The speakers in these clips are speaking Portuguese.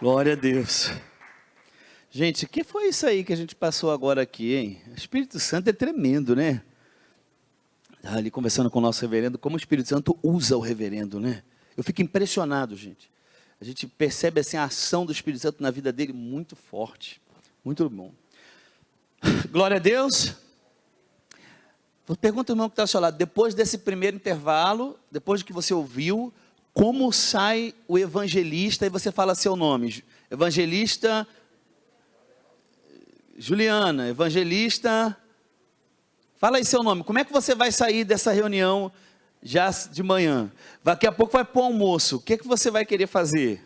Glória a Deus. Gente, o que foi isso aí que a gente passou agora aqui, hein? O Espírito Santo é tremendo, né? Ali conversando com o nosso reverendo, como o Espírito Santo usa o reverendo, né? Eu fico impressionado, gente. A gente percebe assim a ação do Espírito Santo na vida dele muito forte, muito bom. Glória a Deus. Pergunta ao irmão que está ao seu lado, depois desse primeiro intervalo, depois de que você ouviu, como sai o evangelista e você fala seu nome? Evangelista Juliana, evangelista, fala aí seu nome. Como é que você vai sair dessa reunião já de manhã? Daqui a pouco vai para o almoço. O que você vai querer fazer?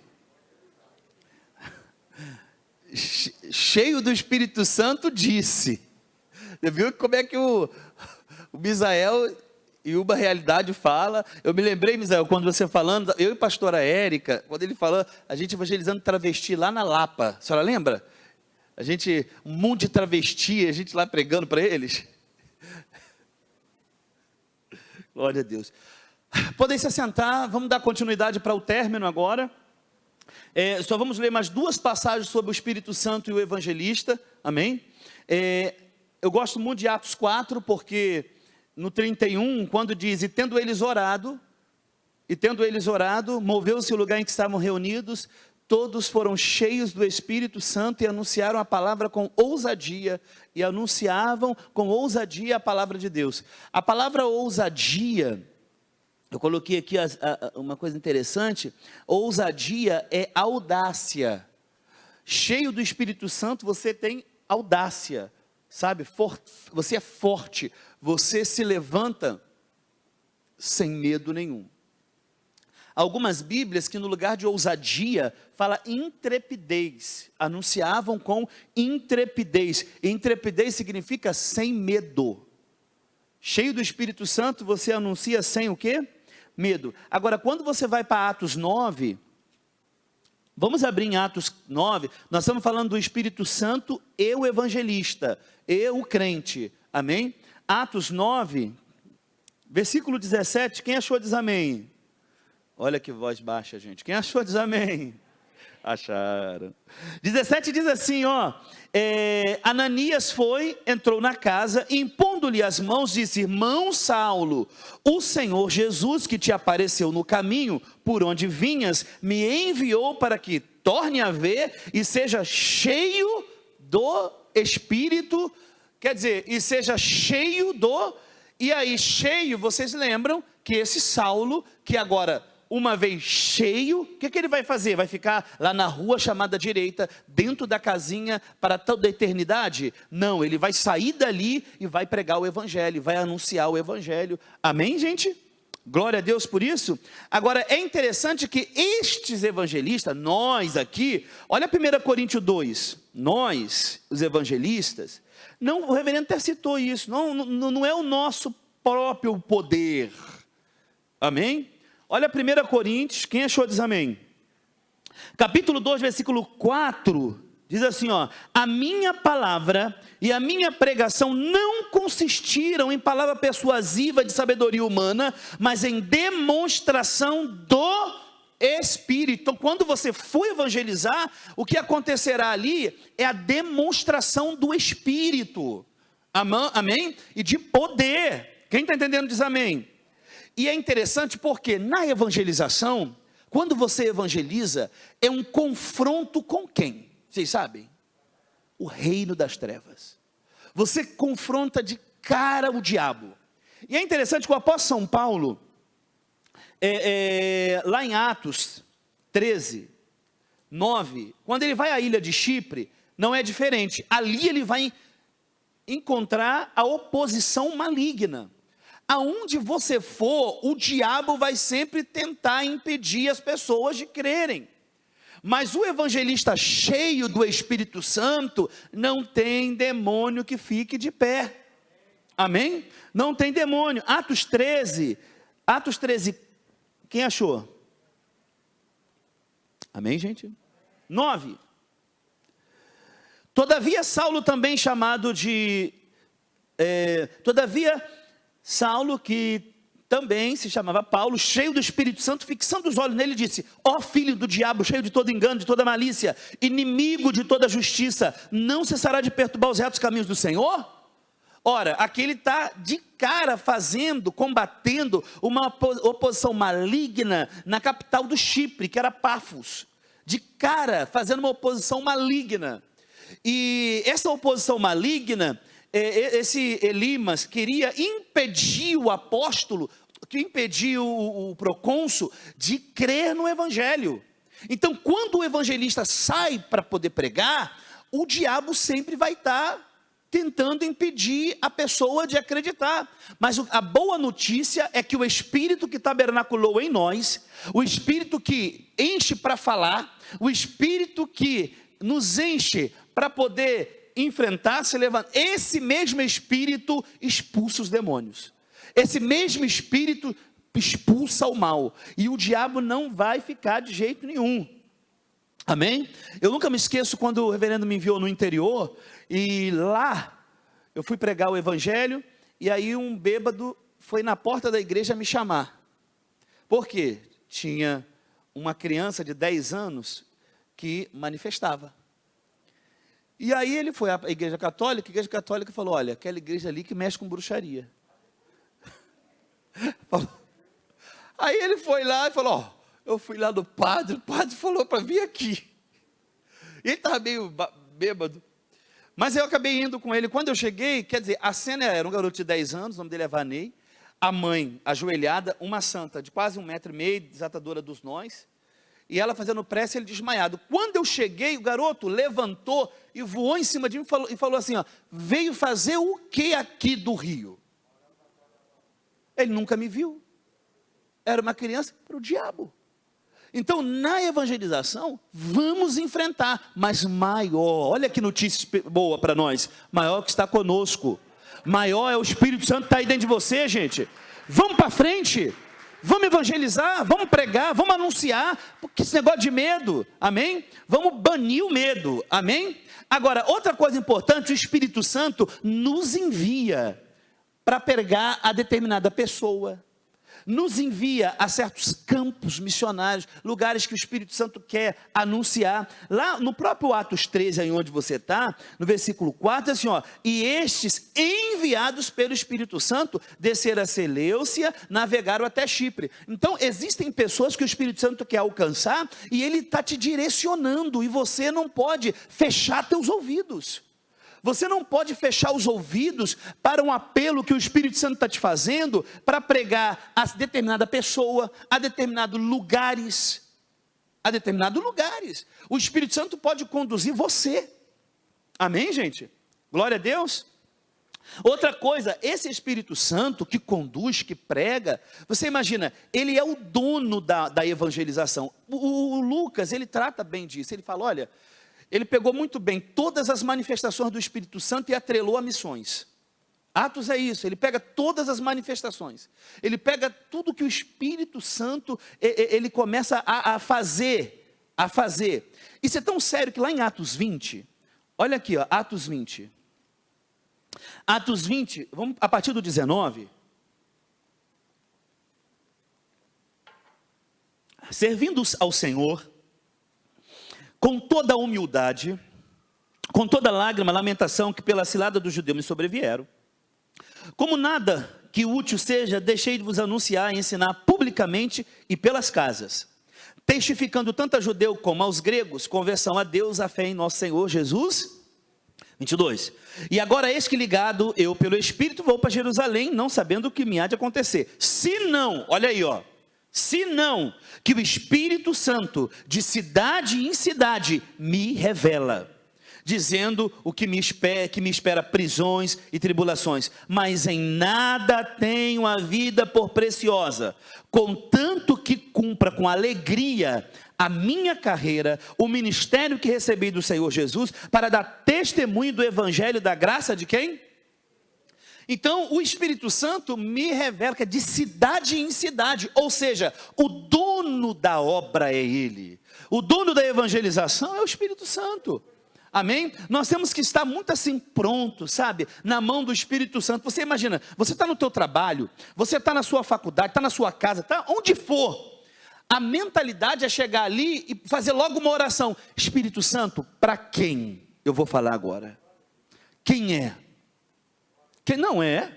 Cheio do Espírito Santo, disse. Você viu como é que o Misael e uma realidade fala? Eu me lembrei, Misael, quando você falando, eu e a pastora Érica, quando ele falou, a gente evangelizando travesti lá na Lapa. A senhora lembra? A gente, um monte de travesti, a gente lá pregando para eles. Glória a Deus. Podem se assentar, vamos dar continuidade para o término agora. Só vamos ler mais duas passagens sobre o Espírito Santo e o evangelista, amém? Eu gosto muito de Atos 4, porque no 31, quando diz, e tendo eles orado, moveu-se o lugar em que estavam reunidos, todos foram cheios do Espírito Santo e anunciaram a palavra com ousadia, e anunciavam com ousadia a palavra de Deus. A palavra ousadia, eu coloquei aqui uma coisa interessante, ousadia é audácia. Cheio do Espírito Santo, você tem audácia, sabe? Você é forte, você se levanta sem medo nenhum. Algumas Bíblias que no lugar de ousadia, fala intrepidez, anunciavam com intrepidez. Intrepidez significa sem medo. Cheio do Espírito Santo, você anuncia sem o quê? Medo. Agora, quando você vai para Atos 9, vamos abrir em Atos 9, nós estamos falando do Espírito Santo e o evangelista, e o crente, amém? Atos 9, versículo 17, quem achou diz amém? Olha que voz baixa, gente. Quem achou diz amém. Acharam. 17 diz assim, Ananias entrou na casa, e impondo-lhe as mãos, disse, irmão Saulo, o Senhor Jesus que te apareceu no caminho, por onde vinhas, me enviou para que torne a ver, e seja cheio do Espírito, quer dizer, e seja cheio e aí cheio, vocês lembram, que esse Saulo, que agora, uma vez cheio, o que ele vai fazer? Vai ficar lá na rua chamada direita, dentro da casinha para toda a eternidade? Não, ele vai sair dali e vai pregar o evangelho, vai anunciar o evangelho. Amém, gente? Glória a Deus por isso. Agora, é interessante que estes evangelistas, nós aqui, olha 1 Coríntios 2, nós, os evangelistas, não, o reverendo até citou isso, não é o nosso próprio poder. Amém? Olha 1 Coríntios, quem achou diz amém. Capítulo 2, versículo 4, diz assim, a minha palavra e a minha pregação não consistiram em palavra persuasiva de sabedoria humana, mas em demonstração do Espírito. Então, quando você for evangelizar, o que acontecerá ali é a demonstração do Espírito, amém? E de poder. Quem está entendendo diz amém. E é interessante porque na evangelização, quando você evangeliza, é um confronto com quem? Vocês sabem? O reino das trevas. Você confronta de cara o diabo. E é interessante que o apóstolo São Paulo, lá em Atos 13, 9, quando ele vai à ilha de Chipre, não é diferente. Ali ele vai encontrar a oposição maligna. Aonde você for, o diabo vai sempre tentar impedir as pessoas de crerem. Mas o evangelista cheio do Espírito Santo, não tem demônio que fique de pé. Amém? Não tem demônio. Atos 13, quem achou? Amém, gente? 9. Todavia Saulo também chamado de... Saulo, que também se chamava Paulo, cheio do Espírito Santo, fixando os olhos nele, disse: ó filho do diabo, cheio de todo engano, de toda malícia, inimigo de toda justiça, não cessará de perturbar os retos caminhos do Senhor? Ora, aqui ele está de cara combatendo uma oposição maligna na capital do Chipre, que era Pafos. De cara, fazendo uma oposição maligna. E essa oposição maligna, esse Elimas queria impedir o apóstolo, que impedia o procônsul de crer no evangelho. Então, quando o evangelista sai para poder pregar, o diabo sempre vai estar tentando impedir a pessoa de acreditar. Mas a boa notícia é que o Espírito que tabernaculou em nós, o Espírito que enche para falar, o Espírito que nos enche para poder enfrentar, se levantar, esse mesmo Espírito expulsa os demônios. Esse mesmo Espírito expulsa o mal. E o diabo não vai ficar de jeito nenhum. Amém? Eu nunca me esqueço quando o reverendo me enviou no interior, e lá eu fui pregar o evangelho, e aí um bêbado foi na porta da igreja me chamar. Por quê? Tinha uma criança de 10 anos que manifestava. E aí ele foi à igreja católica falou: olha, aquela igreja ali que mexe com bruxaria. Aí ele foi lá e falou: ó, eu fui lá do padre, o padre falou para vir aqui. E ele estava meio bêbado. Mas eu acabei indo com ele. Quando eu cheguei, quer dizer, a cena era um garoto de 10 anos, o nome dele é Vanei, a mãe ajoelhada, uma santa de quase 1,5 m, desatadora dos nós, e ela fazendo prece, ele desmaiado. Quando eu cheguei, o garoto levantou e voou em cima de mim e falou assim: ó, veio fazer o que aqui do Rio? Ele nunca me viu. Era uma criança para o diabo. Então, na evangelização, vamos enfrentar, mas maior, olha que notícia boa para nós, maior que está conosco, maior é o Espírito Santo que está aí dentro de você, gente. Vamos para frente, vamos evangelizar, vamos pregar, vamos anunciar, porque esse negócio de medo, amém? Vamos banir o medo, amém? Agora, outra coisa importante, o Espírito Santo nos envia para pregar a determinada pessoa, nos envia a certos campos missionários, lugares que o Espírito Santo quer anunciar. Lá no próprio Atos 13, aí onde você está, no versículo 4, assim, ó: e estes, enviados pelo Espírito Santo, desceram a Seleucia, navegaram até Chipre. Então, existem pessoas que o Espírito Santo quer alcançar, e ele está te direcionando, e você não pode fechar teus ouvidos. Você não pode fechar os ouvidos para um apelo que o Espírito Santo está te fazendo para pregar a determinada pessoa, a determinados lugares. A determinados lugares. O Espírito Santo pode conduzir você. Amém, gente? Glória a Deus. Outra coisa, esse Espírito Santo que conduz, que prega, você imagina, ele é o dono da evangelização. O Lucas, ele trata bem disso. Ele fala: olha, ele pegou muito bem todas as manifestações do Espírito Santo e atrelou a missões. Atos é isso, ele pega todas as manifestações, ele pega tudo que o Espírito Santo, ele começa a fazer. Isso é tão sério que lá em Atos 20, olha aqui, ó, Atos 20, vamos a partir do 19, servindo ao Senhor, com toda a humildade, com toda lágrima, lamentação, que pela cilada do judeu me sobrevieram. Como nada que útil seja, deixei de vos anunciar e ensinar publicamente e pelas casas, testificando tanto a judeu como aos gregos, conversão a Deus, a fé em nosso Senhor Jesus. 22. E agora eis que ligado, eu pelo Espírito vou para Jerusalém, não sabendo o que me há de acontecer. Se não, olha aí, ó. Se não, que o Espírito Santo, de cidade em cidade, me revela, dizendo o que me espera prisões e tribulações. Mas em nada tenho a vida por preciosa, contanto que cumpra com alegria a minha carreira, o ministério que recebi do Senhor Jesus, para dar testemunho do evangelho da graça de quem? Então, o Espírito Santo me revela que é de cidade em cidade, ou seja, o dono da obra é Ele, o dono da evangelização é o Espírito Santo. Amém? Nós temos que estar muito assim pronto, sabe? Na mão do Espírito Santo. Você imagina, você está no teu trabalho, você está na sua faculdade, está na sua casa, está onde for. A mentalidade é chegar ali e fazer logo uma oração. Espírito Santo, para quem eu vou falar agora? Quem é? Quem não é?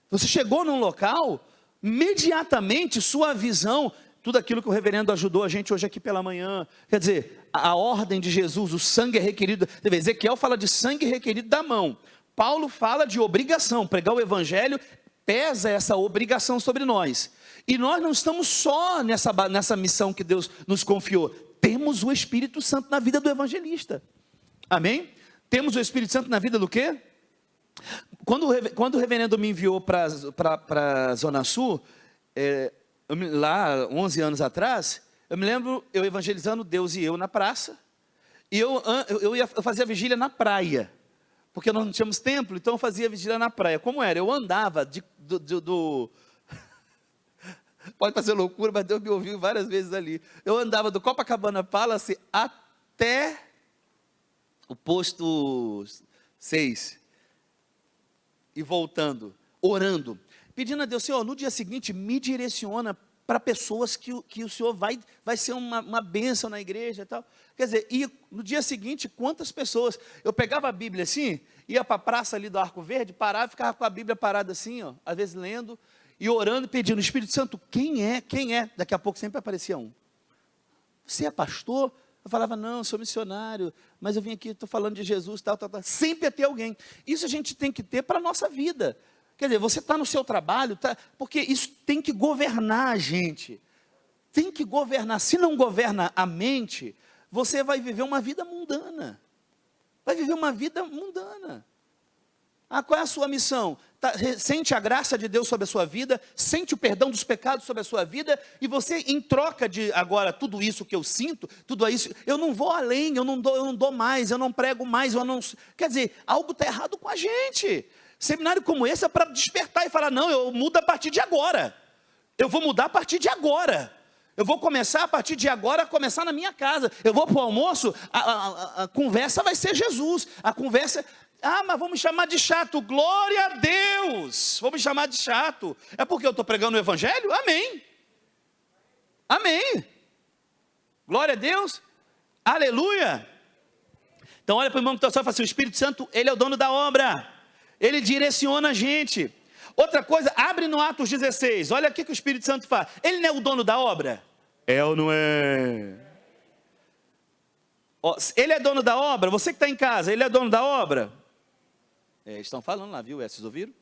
Você chegou num local, imediatamente sua visão, tudo aquilo que o reverendo ajudou a gente hoje aqui pela manhã, quer dizer, a ordem de Jesus, o sangue é requerido. Ezequiel fala de sangue requerido da mão. Paulo fala de obrigação, pregar o evangelho pesa essa obrigação sobre nós. E nós não estamos só nessa missão que Deus nos confiou. Temos o Espírito Santo na vida do evangelista. Amém? Temos o Espírito Santo na vida do quê? Quando o reverendo me enviou para a Zona Sul, lá 11 anos atrás, eu me lembro eu evangelizando Deus e eu na praça. E eu fazia vigília na praia. Porque nós não tínhamos templo, então eu fazia vigília na praia. Como era? Eu andava pode parecer loucura, mas Deus me ouviu várias vezes ali. Eu andava do Copacabana Palace até o posto 6. E voltando, orando, pedindo a Deus, Senhor, no dia seguinte me direciona para pessoas que o Senhor vai ser uma bênção na igreja e tal. Quer dizer, e no dia seguinte, quantas pessoas? Eu pegava a Bíblia assim, ia para a praça ali do Arco Verde, parava e ficava com a Bíblia parada assim, ó, às vezes lendo, e orando e pedindo, Espírito Santo, quem é? Quem é? Daqui a pouco sempre aparecia um. Você é pastor? Eu falava, não, sou missionário, mas eu vim aqui, estou falando de Jesus, tal. Sempre ia ter alguém. Isso a gente tem que ter para a nossa vida. Quer dizer, você está no seu trabalho, porque isso tem que governar a gente. Tem que governar. Se não governa a mente, você vai viver uma vida mundana. Vai viver uma vida mundana. Qual é a sua missão? Sente a graça de Deus sobre a sua vida, sente o perdão dos pecados sobre a sua vida, e você, em troca de agora tudo isso que eu sinto, tudo isso, eu não vou além, eu não dou mais, eu não prego mais, quer dizer, algo está errado com a gente. Seminário como esse é para despertar e falar, não, eu mudo a partir de agora, eu vou mudar a partir de agora, eu vou começar a partir de agora, começar na minha casa, eu vou para o almoço, a conversa vai ser Jesus, a conversa... mas vamos chamar de chato, glória a Deus, vamos chamar de chato, é porque eu estou pregando o evangelho? Amém, amém, glória a Deus, aleluia. Então olha para o irmão que está só e fala assim, o Espírito Santo, ele é o dono da obra, ele direciona a gente. Outra coisa, abre no Atos 16, olha o que o Espírito Santo faz, ele não é o dono da obra? É ou não é? Ele é dono da obra, você que está em casa, ele é dono da obra? Estão falando lá, viu? Vocês ouviram?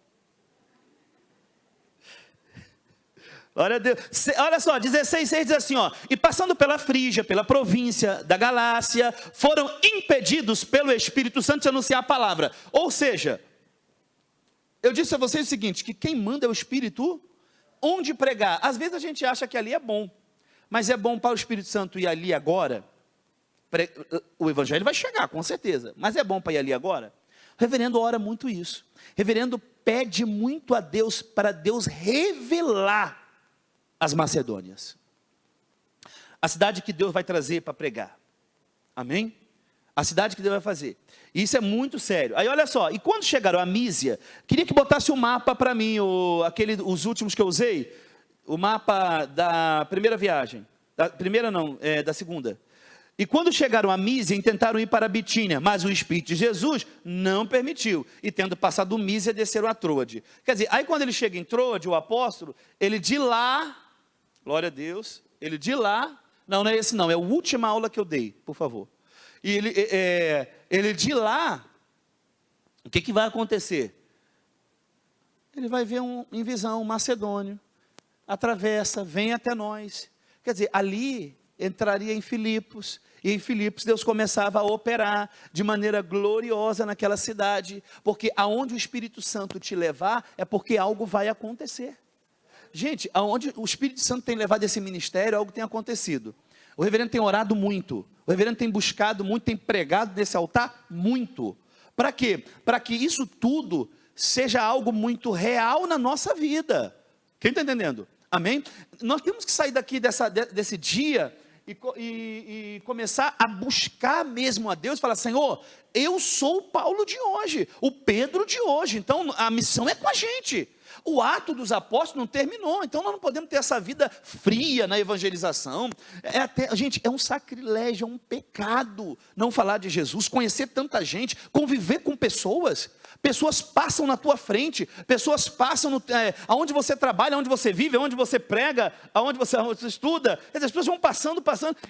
Glória a Deus. Olha só, 16:6 diz assim, ó, e passando pela Frígia, pela província da Galácia, foram impedidos pelo Espírito Santo de anunciar a palavra. Ou seja, eu disse a vocês o seguinte, que quem manda é o Espírito, onde pregar. Às vezes a gente acha que ali é bom, mas é bom para o Espírito Santo ir ali agora? O evangelho vai chegar, com certeza, mas é bom para ir ali agora? O reverendo ora muito isso. O reverendo pede muito a Deus, para Deus revelar as Macedônias. A cidade que Deus vai trazer para pregar. Amém? A cidade que Deus vai fazer. E isso é muito sério. Aí olha só, e quando chegaram a Mísia, queria que botasse o mapa para mim, os últimos que eu usei, o mapa da primeira viagem. Da segunda. E quando chegaram a Mísia, tentaram ir para a Bitínia, mas o Espírito de Jesus não permitiu. E tendo passado Mísia, desceram a Troade. Quer dizer, aí quando ele chega em Troade, o apóstolo, ele de lá, glória a Deus, ele de lá, não é esse não, é a última aula que eu dei, por favor. E ele de lá, o que vai acontecer? Ele vai ver em visão um macedônio, atravessa, vem até nós. Quer dizer, ali entraria em Filipos, e em Filipos Deus começava a operar de maneira gloriosa naquela cidade, porque aonde o Espírito Santo te levar, é porque algo vai acontecer. Gente, aonde o Espírito Santo tem levado esse ministério, algo tem acontecido. O reverendo tem orado muito, o reverendo tem buscado muito, tem pregado nesse altar muito. Para quê? Para que isso tudo seja algo muito real na nossa vida. Quem está entendendo? Amém? Nós temos que sair daqui desse dia e começar a buscar mesmo a Deus, falar: Senhor, eu sou o Paulo de hoje, o Pedro de hoje, então a missão é com a gente. O ato dos apóstolos não terminou, então nós não podemos ter essa vida fria na evangelização. Gente, é um sacrilégio, é um pecado não falar de Jesus, conhecer tanta gente, conviver com pessoas. Pessoas passam na tua frente, pessoas passam aonde você trabalha, aonde você vive, aonde você prega, aonde você estuda. As pessoas vão passando,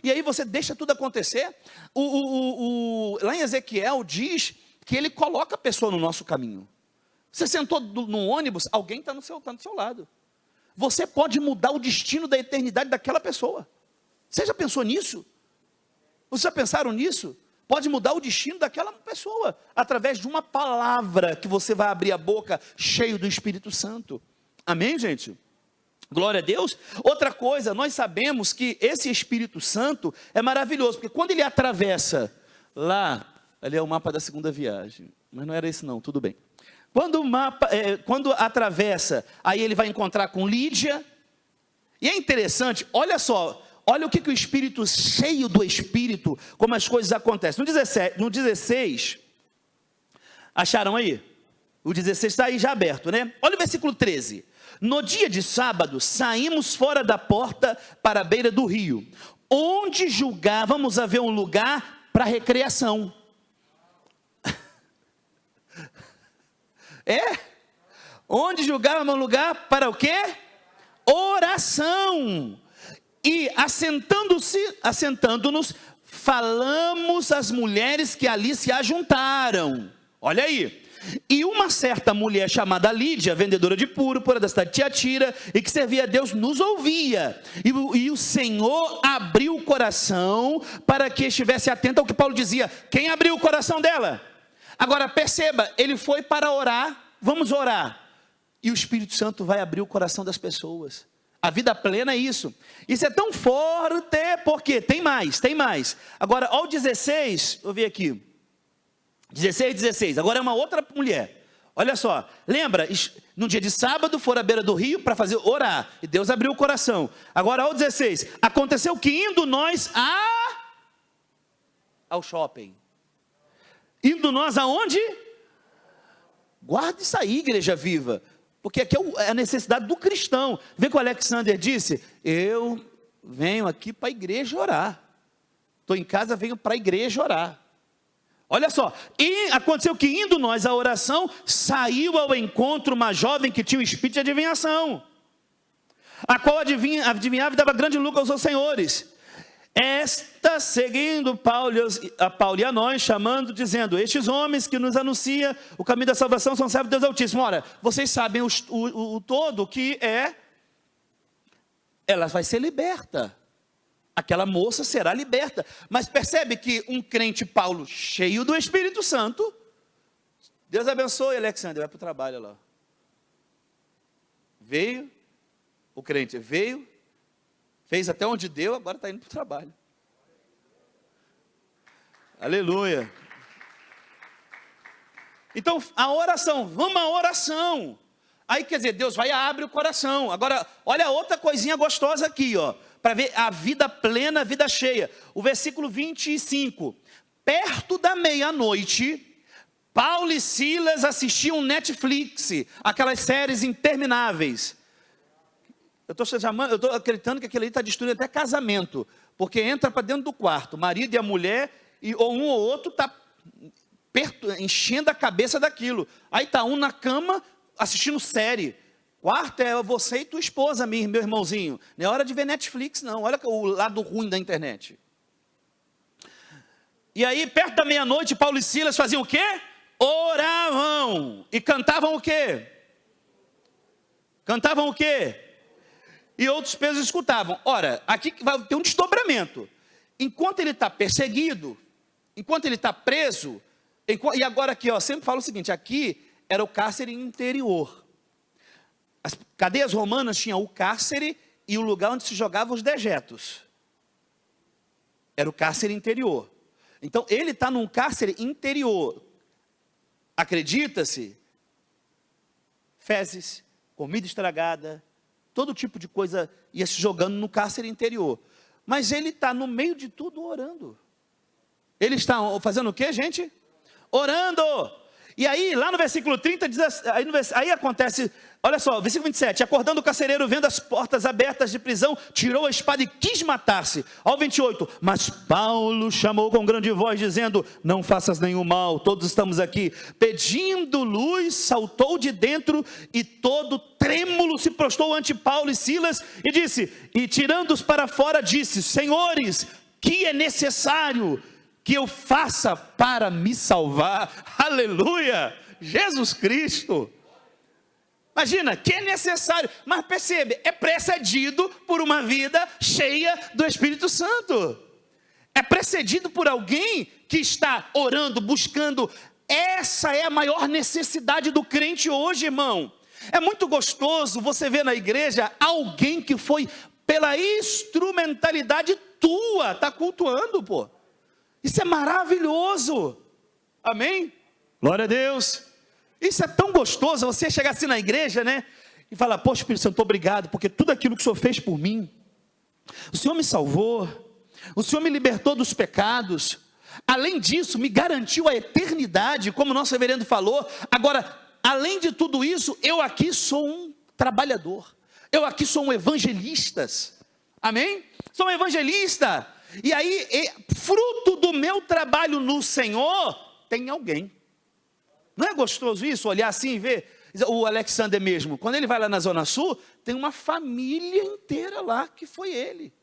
e aí você deixa tudo acontecer. Lá em Ezequiel diz que ele coloca a pessoa no nosso caminho. Você sentou no ônibus, alguém está do seu lado. Você pode mudar o destino da eternidade daquela pessoa. Você já pensou nisso? Vocês já pensaram nisso? Pode mudar o destino daquela pessoa, através de uma palavra que você vai abrir a boca, cheio do Espírito Santo. Amém, gente? Glória a Deus. Outra coisa, nós sabemos que esse Espírito Santo é maravilhoso, porque quando ele atravessa lá, ali é o mapa da segunda viagem, mas não era esse não, tudo bem. Quando atravessa, aí ele vai encontrar com Lídia, e é interessante, olha só, olha o que o Espírito, cheio do Espírito, como as coisas acontecem. No 16, acharam aí? O 16 está aí já aberto, né? Olha o versículo 13. No dia de sábado, saímos fora da porta para a beira do rio, onde julgávamos haver um lugar para recreação. Onde julgávamos um lugar para o quê? Oração. E assentando-nos, falamos às mulheres que ali se ajuntaram. Olha aí. E uma certa mulher chamada Lídia, vendedora de púrpura da cidade de Tiatira, e que servia a Deus, nos ouvia. E o Senhor abriu o coração para que estivesse atento ao que Paulo dizia. Quem abriu o coração dela? Agora perceba, ele foi para orar. Vamos orar. E o Espírito Santo vai abrir o coração das pessoas. A vida plena é isso. Isso é tão forte, porque tem mais. Agora, olha o 16, eu vi aqui. 16. Agora é uma outra mulher. Olha só, lembra, no dia de sábado, foram à beira do rio para orar. E Deus abriu o coração. Agora, olha o 16. Aconteceu que indo nós ao shopping. Indo nós aonde? Guarda isso aí, igreja viva. Porque aqui é a necessidade do cristão. Vê que o Alexander disse: eu venho aqui para a igreja orar. Estou em casa, venho para a igreja orar. Olha só, e aconteceu que indo nós à oração, saiu ao encontro uma jovem que tinha o espírito de adivinhação, a qual adivinhava e dava grande lucro aos seus senhores. Esta, seguindo a Paulo e a nós, chamando, dizendo: estes homens que nos anunciam o caminho da salvação são servos de Deus Altíssimo. Ora, vocês sabem o todo que ela vai ser liberta. Aquela moça será liberta. Mas percebe que um crente Paulo, cheio do Espírito Santo, Deus abençoe, Alexandre, vai para o trabalho lá. O crente veio, fez até onde deu, agora está indo para o trabalho. Aleluia. Então, a oração, vamos à oração. Aí, quer dizer, Deus vai e abre o coração. Agora, olha outra coisinha gostosa aqui, ó, para ver a vida plena, a vida cheia. O versículo 25. Perto da meia-noite, Paulo e Silas assistiam Netflix, aquelas séries intermináveis. Eu estou acreditando que aquele ali está destruindo até casamento, porque entra para dentro do quarto, o marido e a mulher, ou um ou outro está enchendo a cabeça daquilo. Aí está um na cama assistindo série. Quarto é você e tua esposa, meu irmãozinho. Não é hora de ver Netflix, não. Olha o lado ruim da internet. E aí, perto da meia-noite, Paulo e Silas faziam o quê? Oravam. E cantavam o quê? E outros pesos escutavam. Ora, aqui vai ter um desdobramento. Enquanto ele está perseguido, enquanto ele está preso, e agora aqui, ó, sempre falo o seguinte: aqui era o cárcere interior. As cadeias romanas tinham o cárcere e o lugar onde se jogavam os dejetos. Era o cárcere interior. Então, ele está num cárcere interior. Acredita-se, fezes, comida estragada, todo tipo de coisa ia se jogando no cárcere interior. mas ele está no meio de tudo orando. Ele está fazendo o que, gente? Orando. E aí, lá no versículo 30, aí acontece, olha só, versículo 27, acordando o carcereiro, vendo as portas abertas de prisão, tirou a espada e quis matar-se. Ao 28, mas Paulo chamou com grande voz, dizendo, não faças nenhum mal, todos estamos aqui. Pedindo luz, saltou de dentro e todo trêmulo se prostrou ante Paulo e Silas e disse, e tirando-os para fora, disse, senhores, que é necessário que eu faça para me salvar? Aleluia, Jesus Cristo. Imagina, que é necessário, mas percebe, é precedido por uma vida cheia do Espírito Santo, é precedido por alguém que está orando, buscando. Essa é a maior necessidade do crente hoje, irmão. É muito gostoso você ver na igreja alguém que foi pela instrumentalidade tua, está cultuando, pô. Isso é maravilhoso, amém? Glória a Deus. Isso é tão gostoso, você chegar assim na igreja, né? E falar, poxa, Espírito Santo, obrigado, porque tudo aquilo que o Senhor fez por mim, o Senhor me salvou, o Senhor me libertou dos pecados, além disso, me garantiu a eternidade, como o nosso reverendo falou. Agora, além de tudo isso, eu aqui sou um trabalhador, eu aqui sou um evangelista, amém? Sou um evangelista. E aí, fruto do meu trabalho no Senhor, tem alguém. Não é gostoso isso, olhar assim e ver? O Alexander mesmo, quando ele vai lá na Zona Sul, tem uma família inteira lá, que foi ele.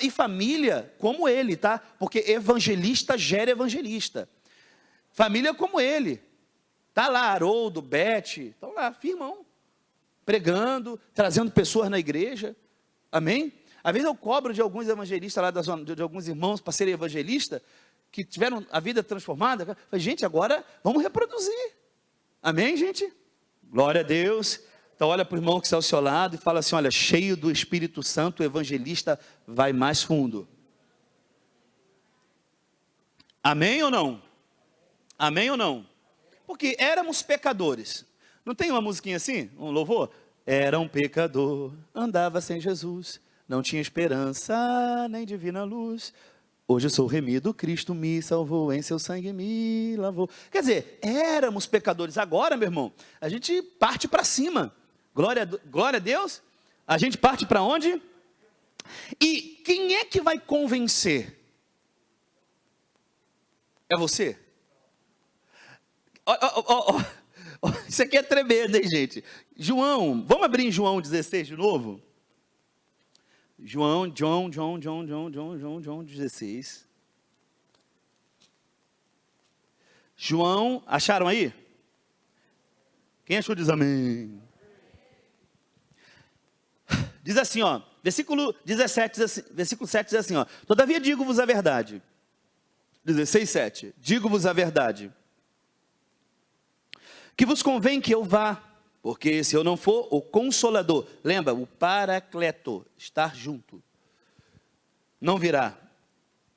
E família como ele, tá? Porque evangelista gera evangelista. Família como ele. Tá lá, Haroldo, Beth, estão lá, firmão. Pregando, trazendo pessoas na igreja. Amém? Às vezes eu cobro de alguns evangelistas lá da zona, de alguns irmãos para serem evangelistas, que tiveram a vida transformada. Eu falei, gente, agora vamos reproduzir. Amém, gente? Glória a Deus. Então olha para o irmão que está ao seu lado e fala assim, olha, cheio do Espírito Santo, o evangelista vai mais fundo. Amém ou não? Amém ou não? Porque éramos pecadores. Não tem uma musiquinha assim, um louvor? Era um pecador, andava sem Jesus, não tinha esperança, nem divina luz. Hoje eu sou remido, Cristo me salvou, em seu sangue me lavou. Quer dizer, éramos pecadores. Agora, meu irmão, a gente parte para cima. Glória a Deus. A gente parte para onde? E quem é que vai convencer? É você? Isso aqui é tremendo, hein, gente? João, vamos abrir em João 16 de novo? João 16. João, acharam aí? Quem achou diz amém. Diz assim, ó, versículo 17, versículo 7 diz assim, ó, todavia digo-vos a verdade. 16:7, digo-vos a verdade, que vos convém que eu vá, porque se eu não for, o Consolador, lembra, o Paracleto, estar junto, não virá,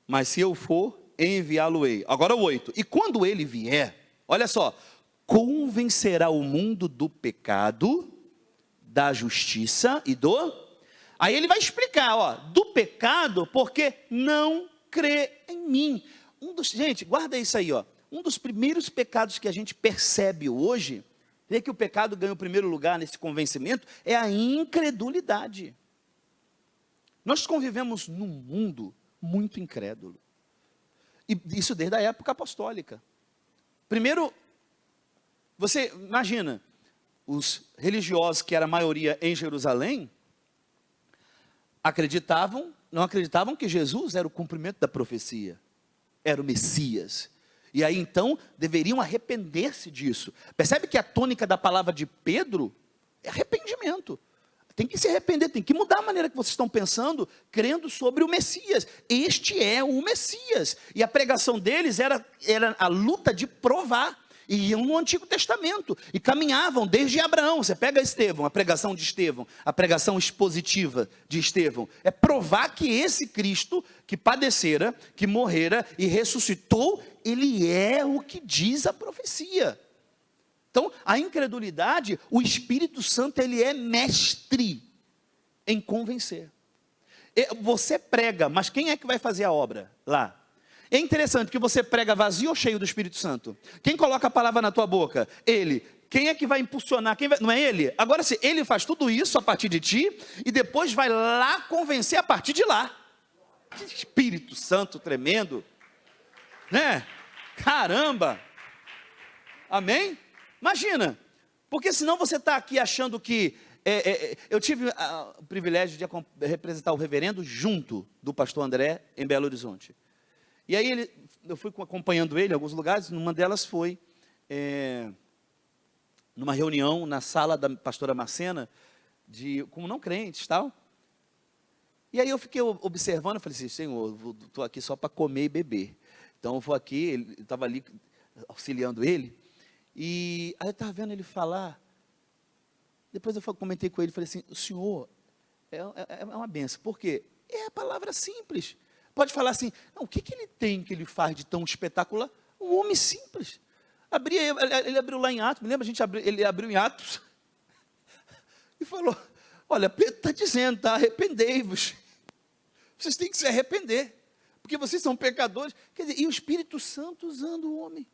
mas se eu for, enviá-lo-ei. Agora o 8, e quando ele vier, olha só, convencerá o mundo do pecado, da justiça e do... Aí ele vai explicar, ó, do pecado, porque não crê em mim. Gente, guarda isso aí, ó. Um dos primeiros pecados que a gente percebe hoje, vê que o pecado ganha o primeiro lugar nesse convencimento, é a incredulidade. Nós convivemos num mundo muito incrédulo. E isso desde a época apostólica. Primeiro, você imagina, os religiosos, que era a maioria em Jerusalém, não acreditavam que Jesus era o cumprimento da profecia, era o Messias. E aí então, deveriam arrepender-se disso. Percebe que a tônica da palavra de Pedro é arrependimento. Tem que se arrepender, tem que mudar a maneira que vocês estão pensando, crendo sobre o Messias. Este é o Messias. E a pregação deles era a luta de provar. E iam no Antigo Testamento, e caminhavam desde Abraão. Você pega Estevão, a pregação de Estevão, a pregação expositiva de Estevão, é provar que esse Cristo, que padecera, que morrera e ressuscitou, ele é o que diz a profecia. Então, a incredulidade, o Espírito Santo, ele é mestre em convencer. Você prega, mas quem é que vai fazer a obra lá? É interessante que você prega vazio ou cheio do Espírito Santo? Quem coloca a palavra na tua boca? Ele. Quem é que vai impulsionar? Não é ele? Agora, se ele faz tudo isso a partir de ti, e depois vai lá convencer a partir de lá. Que Espírito Santo tremendo, né? Caramba! Amém? Imagina, porque senão você está aqui achando que... eu tive o privilégio de representar o reverendo junto do pastor André em Belo Horizonte. E aí eu fui acompanhando ele em alguns lugares, numa delas foi numa reunião na sala da pastora Marcena, como não crentes e tal. E aí eu fiquei observando, eu falei assim, Senhor, estou aqui só para comer e beber. Então eu vou aqui, ele estava ali auxiliando ele, e aí eu estava vendo ele falar. Depois eu comentei com ele, falei assim, o senhor é uma benção, por quê? É a palavra simples. Pode falar assim, não, o que ele tem que ele faz de tão espetacular? Um homem simples. Ele abriu lá em Atos, me lembra? Ele abriu em Atos e falou, olha, Pedro está dizendo, tá, arrependei-vos. Vocês têm que se arrepender, porque vocês são pecadores. Quer dizer, e o Espírito Santo usando o homem.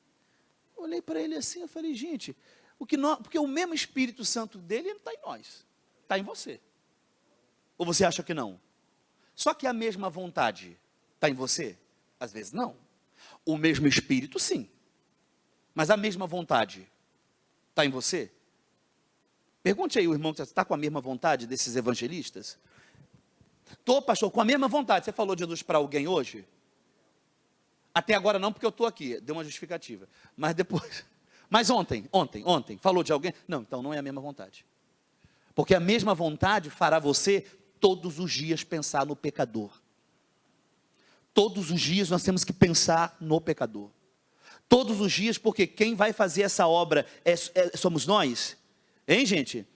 Eu olhei para ele assim, eu falei, gente, porque o mesmo Espírito Santo dele, ele está em nós, está em você. Ou você acha que não? Só que a mesma vontade está em você? Às vezes não. O mesmo Espírito, sim. Mas a mesma vontade está em você? Pergunte aí o irmão que está com a mesma vontade desses evangelistas. Estou, pastor, com a mesma vontade. Você falou de Jesus para alguém hoje? Até agora não, porque eu estou aqui. Deu uma justificativa. Mas depois... Mas ontem, falou de alguém? Não, então não é a mesma vontade. Porque a mesma vontade fará você todos os dias pensar no pecador. Todos os dias nós temos que pensar no pecador. Todos os dias, porque quem vai fazer essa obra somos nós. Hein, gente?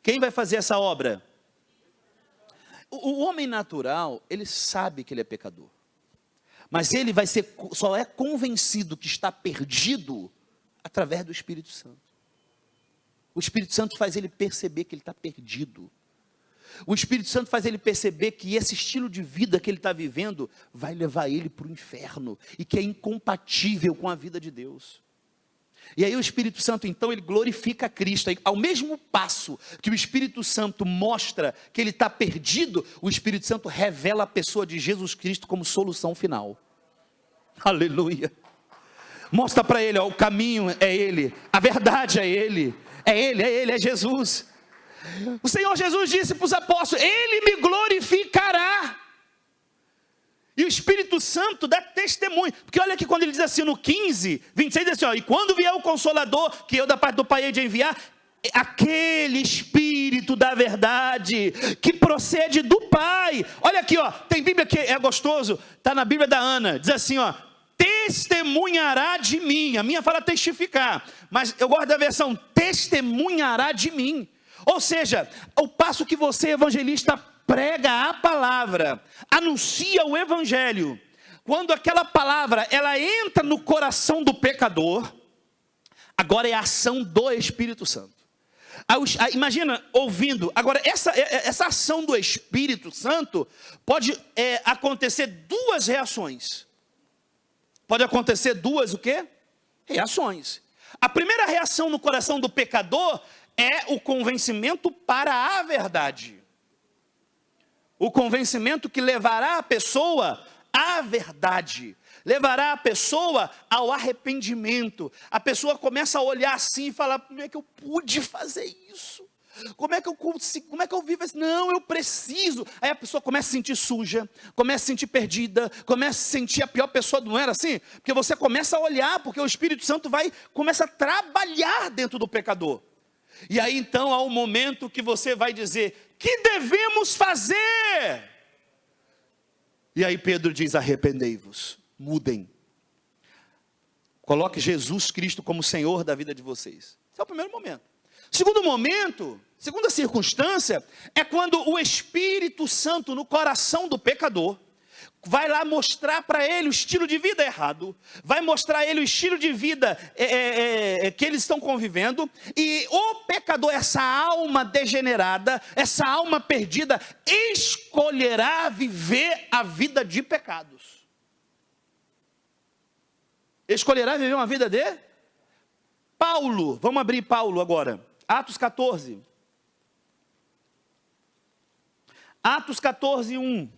Quem vai fazer essa obra? O homem natural, ele sabe que ele é pecador. Mas ele só é convencido que está perdido através do Espírito Santo. O Espírito Santo faz ele perceber que ele está perdido. O Espírito Santo faz ele perceber que esse estilo de vida que ele está vivendo vai levar ele para o inferno e que é incompatível com a vida de Deus. E aí o Espírito Santo, então, ele glorifica Cristo. Aí, ao mesmo passo que o Espírito Santo mostra que ele está perdido, o Espírito Santo revela a pessoa de Jesus Cristo como solução final. Aleluia. Mostra para ele, ó, o caminho é ele, a verdade é ele, é Jesus. O Senhor Jesus disse para os apóstolos, ele me glorificará. E o Espírito Santo dá testemunho, porque olha aqui quando ele diz assim no 15, 26, diz assim, ó, e quando vier o Consolador, que eu da parte do Pai hei de enviar, aquele Espírito da verdade, que procede do Pai. Olha aqui, ó, tem Bíblia que é gostoso, está na Bíblia da Ana, diz assim, ó, testemunhará de mim, a minha fala testificar, mas eu gosto da versão, testemunhará de mim. Ou seja, ao passo que você, evangelista, prega a palavra, anuncia o evangelho, quando aquela palavra, ela entra no coração do pecador, agora é a ação do Espírito Santo. Imagina, ouvindo, agora essa ação do Espírito Santo, pode acontecer duas reações. Pode acontecer duas o quê? Reações. A primeira reação no coração do pecador é o convencimento para a verdade. O convencimento que levará a pessoa à verdade, levará a pessoa ao arrependimento. A pessoa começa a olhar assim e falar, como é que eu pude fazer isso? Como é que eu consigo, como é que eu vivo assim? Não, eu preciso. Aí a pessoa começa a se sentir suja, começa a se sentir perdida, começa a se sentir a pior pessoa, não era assim? Porque você começa a olhar, porque o Espírito Santo começa a trabalhar dentro do pecador. E aí então há um momento que você vai dizer, que devemos fazer? E aí Pedro diz, arrependei-vos, mudem. Coloque Jesus Cristo como Senhor da vida de vocês. Esse é o primeiro momento. Segundo momento, segunda circunstância, é quando o Espírito Santo no coração do pecador, vai lá mostrar para ele o estilo de vida errado, vai mostrar a ele o estilo de vida que eles estão convivendo, e o pecador, essa alma degenerada, essa alma perdida, escolherá viver a vida de pecados. Escolherá viver uma vida de Paulo. Vamos abrir Paulo agora, Atos 14. Atos 14, 1.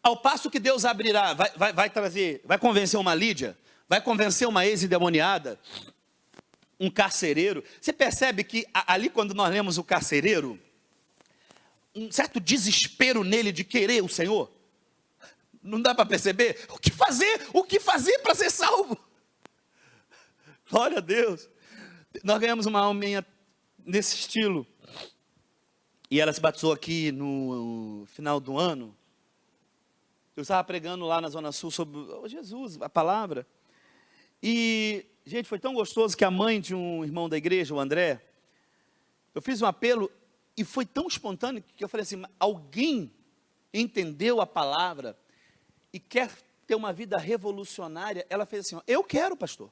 Ao passo que Deus abrirá, vai trazer, vai convencer uma Lídia, vai convencer uma ex-endemoniada, um carcereiro. Você percebe que ali, quando nós lemos o carcereiro, um certo desespero nele de querer o Senhor? Não dá para perceber? O que fazer? O que fazer para ser salvo? Glória a Deus. Nós ganhamos uma alminha nesse estilo. E ela se batizou aqui no final do ano. Eu estava pregando lá na Zona Sul sobre Jesus, a palavra. E, gente, foi tão gostoso que a mãe de um irmão da igreja, o André, eu fiz um apelo e foi tão espontâneo que eu falei assim: alguém entendeu a palavra e quer ter uma vida revolucionária? Ela fez assim: eu quero, pastor.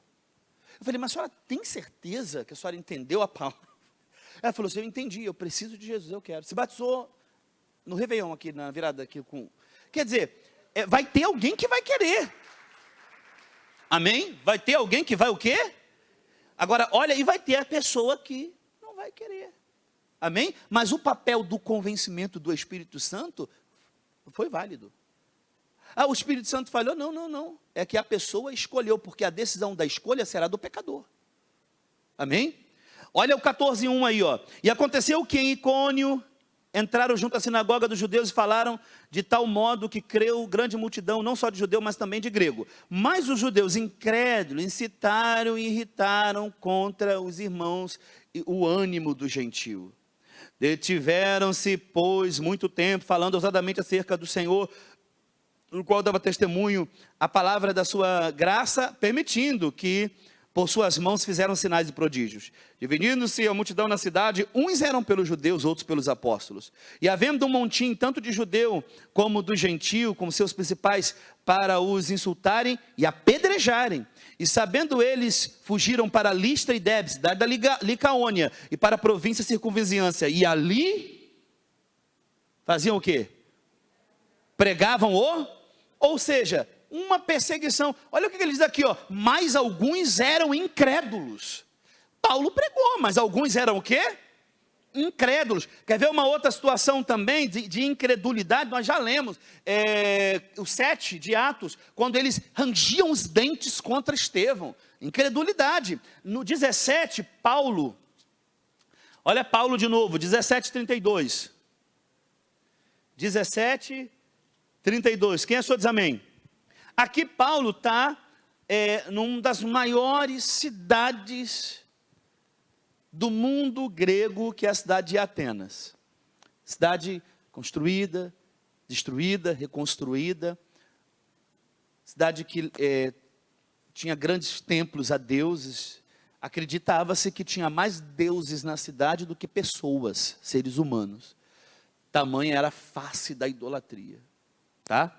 Eu falei: mas a senhora tem certeza que a senhora entendeu a palavra? Ela falou assim: eu entendi, eu preciso de Jesus, eu quero. Se batizou no Réveillon aqui, na virada aqui com... Quer dizer, vai ter alguém que vai querer. Amém? Vai ter alguém que vai o quê? Agora, olha, e vai ter a pessoa que não vai querer. Amém? Mas o papel do convencimento do Espírito Santo foi válido. O Espírito Santo falou: não. É que a pessoa escolheu, porque a decisão da escolha será do pecador. Amém? Olha o 14:1 aí, ó. E aconteceu que em Icônio entraram junto à sinagoga dos judeus e falaram de tal modo que creu grande multidão, não só de judeu, mas também de grego. Mas os judeus incrédulos incitaram e irritaram contra os irmãos o ânimo do gentio. Detiveram-se, pois, muito tempo, falando ousadamente acerca do Senhor, no qual dava testemunho a palavra da sua graça, permitindo que por suas mãos fizeram sinais e prodígios. Dividindo-se a multidão na cidade, uns eram pelos judeus, outros pelos apóstolos. E havendo um montim, tanto de judeu como do gentio, como seus principais, para os insultarem e apedrejarem. E sabendo eles, fugiram para Listra e Derbe, cidade da Licaônia, e para a província circunvizinhança. E ali, faziam o quê? Pregavam ou seja, uma perseguição. Olha o que ele diz aqui, ó. Mas alguns eram incrédulos. Paulo pregou, mas alguns eram o quê? Incrédulos. Quer ver uma outra situação também de incredulidade? Nós já lemos o 7 de Atos, quando eles rangiam os dentes contra Estevão. Incredulidade. No 17, Paulo, olha Paulo de novo, 17:32. 17:32. Quem achou diz amém? Aqui Paulo está numa das maiores cidades do mundo grego, que é a cidade de Atenas. Cidade construída, destruída, reconstruída. Cidade que tinha grandes templos a deuses. Acreditava-se que tinha mais deuses na cidade do que pessoas, seres humanos. Tamanha era a face da idolatria. Tá?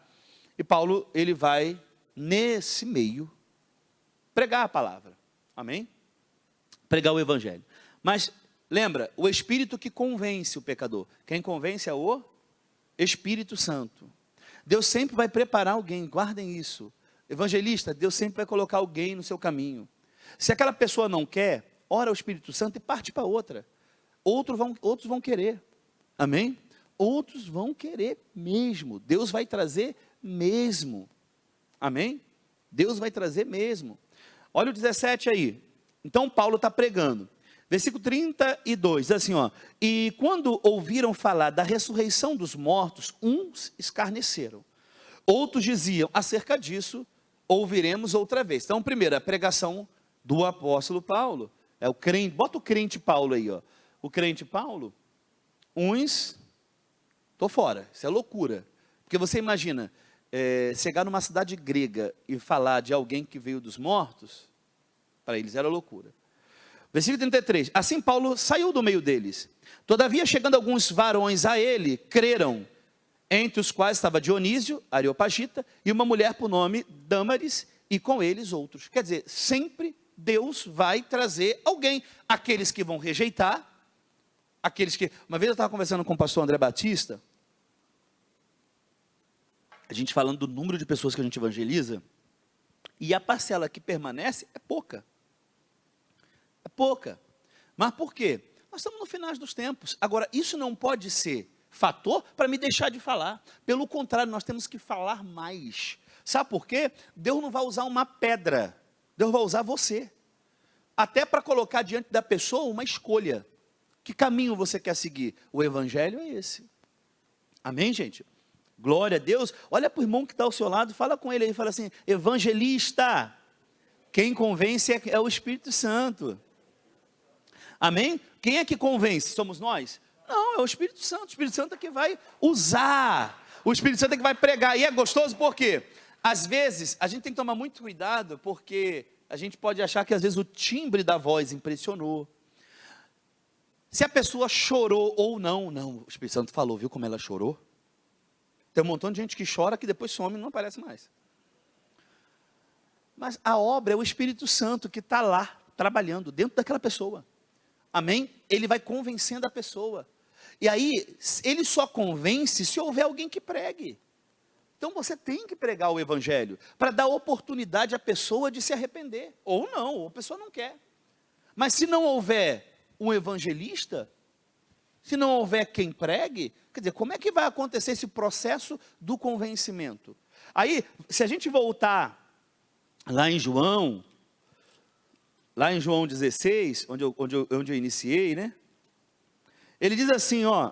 E Paulo, ele vai, nesse meio, pregar a palavra. Amém? Pregar o evangelho. Mas, lembra, o Espírito que convence o pecador. Quem convence é o Espírito Santo. Deus sempre vai preparar alguém, guardem isso. Evangelista, Deus sempre vai colocar alguém no seu caminho. Se aquela pessoa não quer, ora ao Espírito Santo e parte para outra. Outros vão querer. Amém? Outros vão querer mesmo. Deus vai trazer mesmo. Amém? Deus vai trazer mesmo. Olha o 17 aí. Então Paulo está pregando. Versículo 32, diz assim, ó. E quando ouviram falar da ressurreição dos mortos, uns escarneceram. Outros diziam, acerca disso, ouviremos outra vez. Então, primeiro, a pregação do apóstolo Paulo. É o crente, bota o crente Paulo aí, ó. O crente Paulo, uns, estou fora, isso é loucura. Porque você imagina, chegar numa cidade grega e falar de alguém que veio dos mortos, para eles era loucura. Versículo 33. Assim Paulo saiu do meio deles. Todavia, chegando alguns varões a ele, creram, entre os quais estava Dionísio, Areopagita, e uma mulher por nome Dâmaris, e com eles outros. Quer dizer, sempre Deus vai trazer alguém. Aqueles que vão rejeitar, aqueles que... Uma vez eu estava conversando com o pastor André Batista, a gente falando do número de pessoas que a gente evangeliza, e a parcela que permanece é pouca. É pouca. Mas por quê? Nós estamos no final dos tempos. Agora, isso não pode ser fator para me deixar de falar. Pelo contrário, nós temos que falar mais. Sabe por quê? Deus não vai usar uma pedra. Deus vai usar você. Até para colocar diante da pessoa uma escolha. Que caminho você quer seguir? O evangelho é esse. Amém, gente? Glória a Deus. Olha para o irmão que está ao seu lado, fala com ele aí, fala assim: evangelista, quem convence é o Espírito Santo. Amém? Quem é que convence? Somos nós? Não, é o Espírito Santo. O Espírito Santo é que vai usar. O Espírito Santo é que vai pregar. E é gostoso porque, às vezes, a gente tem que tomar muito cuidado, porque a gente pode achar que às vezes o timbre da voz impressionou. Se a pessoa chorou ou não, o Espírito Santo falou, viu como ela chorou? Tem um montão de gente que chora que depois some e não aparece mais. Mas a obra é o Espírito Santo que está lá, trabalhando dentro daquela pessoa. Amém? Ele vai convencendo a pessoa. E aí, ele só convence se houver alguém que pregue. Então você tem que pregar o evangelho, para dar oportunidade à pessoa de se arrepender. Ou não, ou a pessoa não quer. Mas se não houver um evangelista, se não houver quem pregue, quer dizer, como é que vai acontecer esse processo do convencimento? Aí, se a gente voltar lá em João 16, onde eu iniciei, né? Ele diz assim, ó: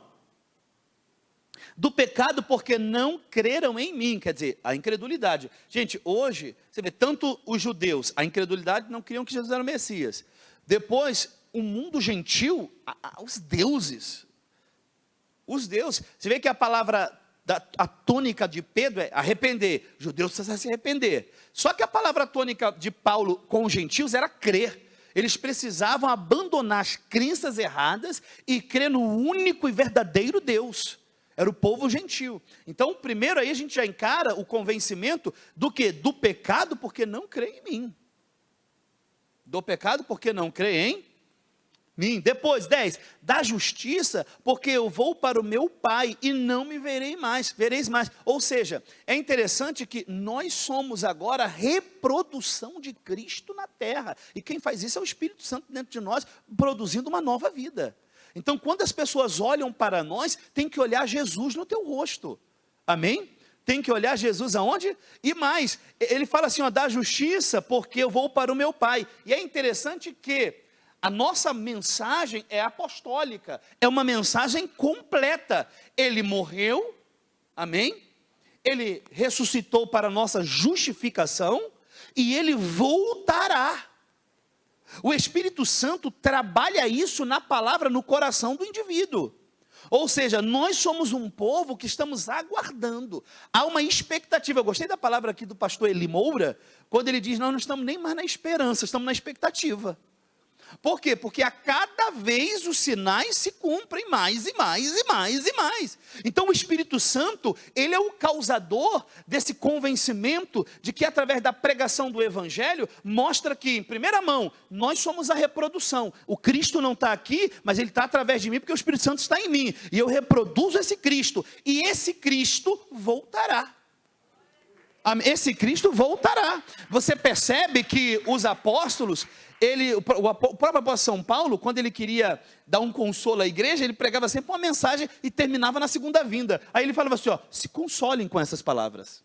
do pecado porque não creram em mim, quer dizer, a incredulidade. Gente, hoje, você vê, tanto os judeus, a incredulidade, não criam que Jesus era o Messias. Depois, o mundo gentil, os deuses, você vê que a palavra, a tônica de Pedro é arrepender, judeus precisam se arrepender, só que a palavra tônica de Paulo com os gentios era crer. Eles precisavam abandonar as crenças erradas e crer no único e verdadeiro Deus, era o povo gentil. Então primeiro aí a gente já encara o convencimento do que? Do pecado porque não crê em mim, do pecado porque não crê em mim. Depois, 10, da justiça, porque eu vou para o meu Pai e não me vereis mais. Ou seja, é interessante que nós somos agora a reprodução de Cristo na terra. E quem faz isso é o Espírito Santo dentro de nós, produzindo uma nova vida. Então, quando as pessoas olham para nós, tem que olhar Jesus no teu rosto. Amém? Tem que olhar Jesus aonde? E mais, ele fala assim, ó, da justiça, porque eu vou para o meu Pai. E é interessante que a nossa mensagem é apostólica, é uma mensagem completa. Ele morreu, amém? Ele ressuscitou para a nossa justificação e ele voltará. O Espírito Santo trabalha isso na palavra, no coração do indivíduo. Ou seja, nós somos um povo que estamos aguardando. Há uma expectativa. Eu gostei da palavra aqui do pastor Eli Moura, quando ele diz, nós não estamos nem mais na esperança, estamos na expectativa. Por quê? Porque a cada vez os sinais se cumprem mais e mais e mais e mais. Então o Espírito Santo, ele é o causador desse convencimento de que através da pregação do Evangelho, mostra que, em primeira mão, nós somos a reprodução. O Cristo não está aqui, mas ele está através de mim, porque o Espírito Santo está em mim. E eu reproduzo esse Cristo. E esse Cristo voltará. Esse Cristo voltará. Você percebe que os apóstolos, o próprio apóstolo São Paulo, quando ele queria dar um consolo à igreja, ele pregava sempre uma mensagem e terminava na segunda vinda. Aí ele falava assim, ó, se consolem com essas palavras.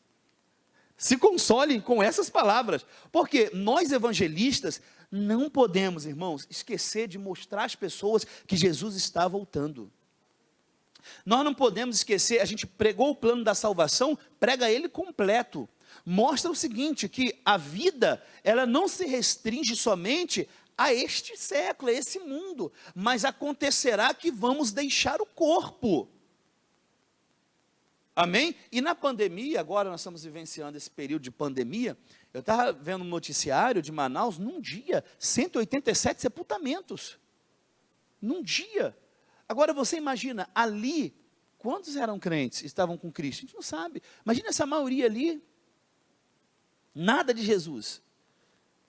Se consolem com essas palavras. Porque nós evangelistas não podemos, irmãos, esquecer de mostrar às pessoas que Jesus está voltando. Nós não podemos esquecer, a gente pregou o plano da salvação, prega ele completo. Mostra o seguinte, que a vida, ela não se restringe somente a este século, a esse mundo, mas acontecerá que vamos deixar o corpo. Amém? E na pandemia, agora nós estamos vivenciando esse período de pandemia, Eu estava vendo um noticiário de Manaus, num dia, 187 sepultamentos. Num dia. Agora você imagina, ali, quantos eram crentes, estavam com Cristo? A gente não sabe. Imagina essa maioria ali, nada de Jesus,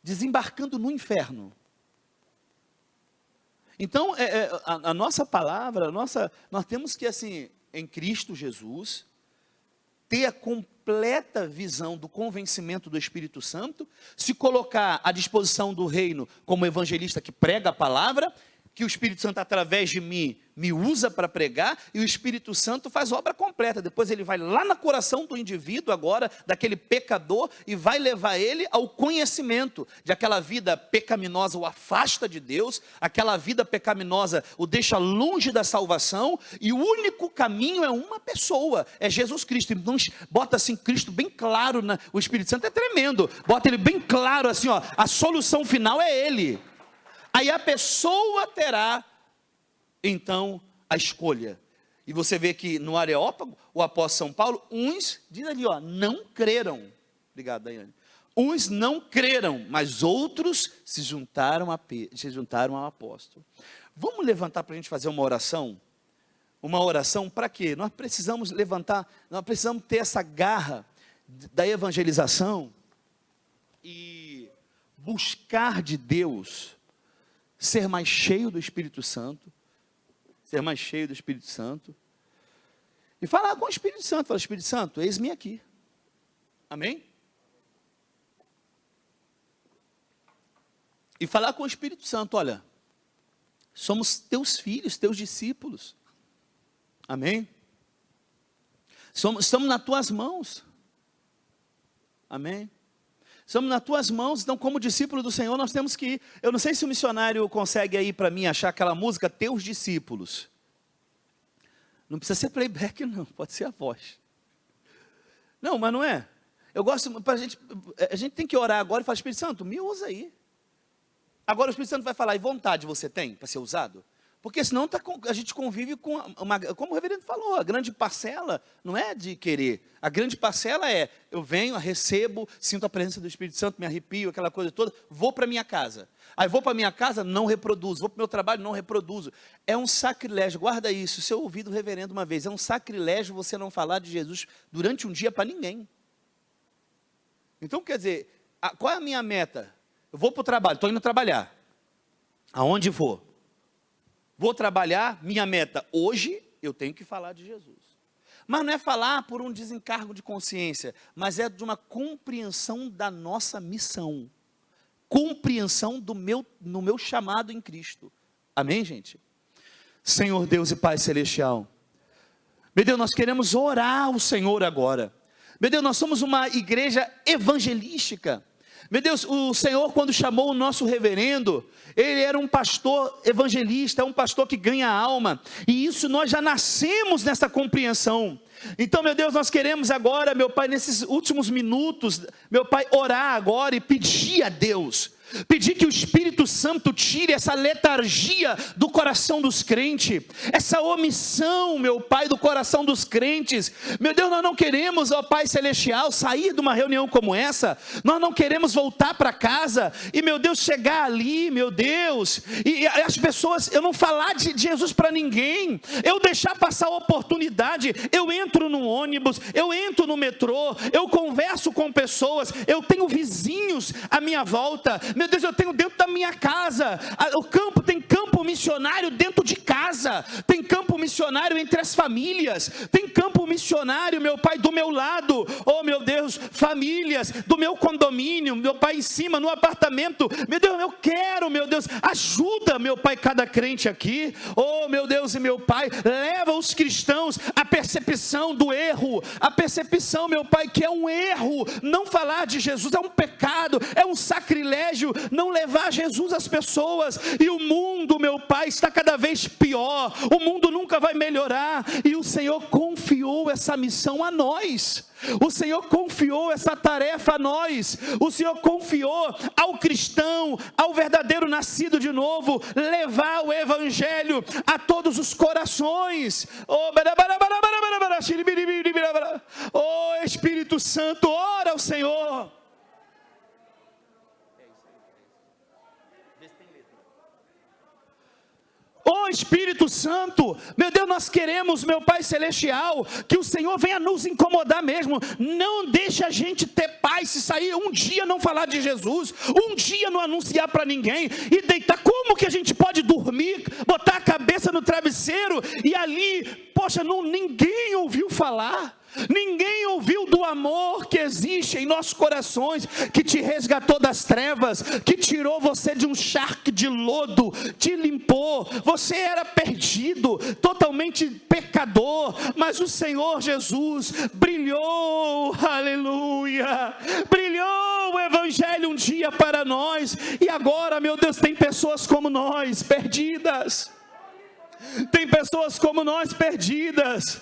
desembarcando no inferno. Então, a nossa palavra, nós temos que, assim, em Cristo Jesus, ter a completa visão do convencimento do Espírito Santo, se colocar à disposição do reino como evangelista que prega a palavra, que o Espírito Santo, através de mim, me usa para pregar, e o Espírito Santo faz obra completa. Depois ele vai lá no coração do indivíduo agora, daquele pecador, e vai levar ele ao conhecimento de aquela vida pecaminosa, o afasta de Deus, aquela vida pecaminosa o deixa longe da salvação, e o único caminho é uma pessoa, é Jesus Cristo. Então bota assim Cristo bem claro, o Espírito Santo é tremendo, bota ele bem claro assim, ó, a solução final é ele. Aí a pessoa terá, então, a escolha. E você vê que no Areópago, o apóstolo São Paulo, uns, diz ali, ó, não creram. Obrigado, Daiane. Uns não creram, mas outros se juntaram ao apóstolo. Vamos levantar para a gente fazer uma oração? Uma oração para quê? Nós precisamos levantar, nós precisamos ter essa garra da evangelização e buscar de Deus ser mais cheio do Espírito Santo, e falar com o Espírito Santo, falar, Espírito Santo, eis-me aqui, amém? E falar com o Espírito Santo, olha, somos teus filhos, teus discípulos, amém? Estamos nas tuas mãos, amém? Estamos nas tuas mãos, então como discípulo do Senhor nós temos que ir. Eu não sei se o missionário consegue aí para mim achar aquela música, Teus Discípulos. Não precisa ser playback não, pode ser a voz. Não, mas não é. Eu gosto, a gente tem que orar agora e falar, Espírito Santo, me usa aí. Agora o Espírito Santo vai falar, e vontade você tem para ser usado? Porque senão a gente convive com como o reverendo falou, a grande parcela não é de querer. A grande parcela é, eu venho, recebo, sinto a presença do Espírito Santo, me arrepio, aquela coisa toda, vou para minha casa. Aí vou para minha casa, não reproduzo. Vou para o meu trabalho, não reproduzo. É um sacrilégio, guarda isso, se eu ouvi do reverendo uma vez, é um sacrilégio você não falar de Jesus durante um dia para ninguém. Então quer dizer, qual é a minha meta? Eu vou para o trabalho, estou indo trabalhar. Aonde vou? Vou trabalhar, minha meta, hoje eu tenho que falar de Jesus. Mas não é falar por um desencargo de consciência, mas é de uma compreensão da nossa missão. Compreensão no meu chamado em Cristo. Amém, gente? Senhor Deus e Pai Celestial, meu Deus, nós queremos orar ao Senhor agora. Meu Deus, nós somos uma igreja evangelística. Meu Deus, o Senhor quando chamou o nosso reverendo, ele era um pastor evangelista, um pastor que ganha alma, e isso nós já nascemos nessa compreensão. Então, meu Deus, nós queremos agora, meu Pai, nesses últimos minutos, meu Pai, orar agora e pedir a Deus, pedir que o Espírito Santo tire essa letargia do coração dos crentes, essa omissão, meu Pai, do coração dos crentes. Meu Deus, nós não queremos, ó Pai Celestial, sair de uma reunião como essa, nós não queremos voltar para casa, e meu Deus, chegar ali, meu Deus, e as pessoas, eu não falar de Jesus para ninguém, eu deixar passar a oportunidade, eu entro no ônibus, eu entro no metrô, eu converso com pessoas, eu tenho vizinhos à minha volta, meu Deus, eu tenho dentro da minha casa, tem campo missionário dentro de casa, tem campo missionário entre as famílias, tem campo missionário, meu Pai, do meu lado, oh meu Deus, famílias, do meu condomínio, meu Pai, em cima, no apartamento, meu Deus, eu quero, meu Deus, ajuda, meu Pai, cada crente aqui, oh meu Deus e meu Pai, leva os cristãos à percepção do erro, a percepção, meu Pai, que é um erro, não falar de Jesus, é um pecado, é um sacrilégio, não levar Jesus às pessoas, e o mundo, meu Pai, está cada vez pior, o mundo nunca vai melhorar, e o Senhor confiou essa missão a nós, o Senhor confiou essa tarefa a nós, o Senhor confiou ao cristão, ao verdadeiro nascido de novo, levar o evangelho a todos os corações. Oh Espírito Santo, ora ao Senhor, Espírito Santo, meu Deus, nós queremos, meu Pai Celestial, que o Senhor venha nos incomodar mesmo. Não deixe a gente ter paz se sair um dia não falar de Jesus, um dia não anunciar para ninguém e deitar. Como que a gente pode dormir, botar a cabeça no travesseiro e ali, poxa, ninguém ouviu falar? Ninguém ouviu do amor que existe em nossos corações, que te resgatou das trevas, que tirou você de um charque de lodo, te limpou. Você era perdido, totalmente pecador, mas o Senhor Jesus brilhou, aleluia, brilhou o Evangelho um dia para nós, e agora, meu Deus, tem pessoas como nós, perdidas, tem pessoas como nós, perdidas.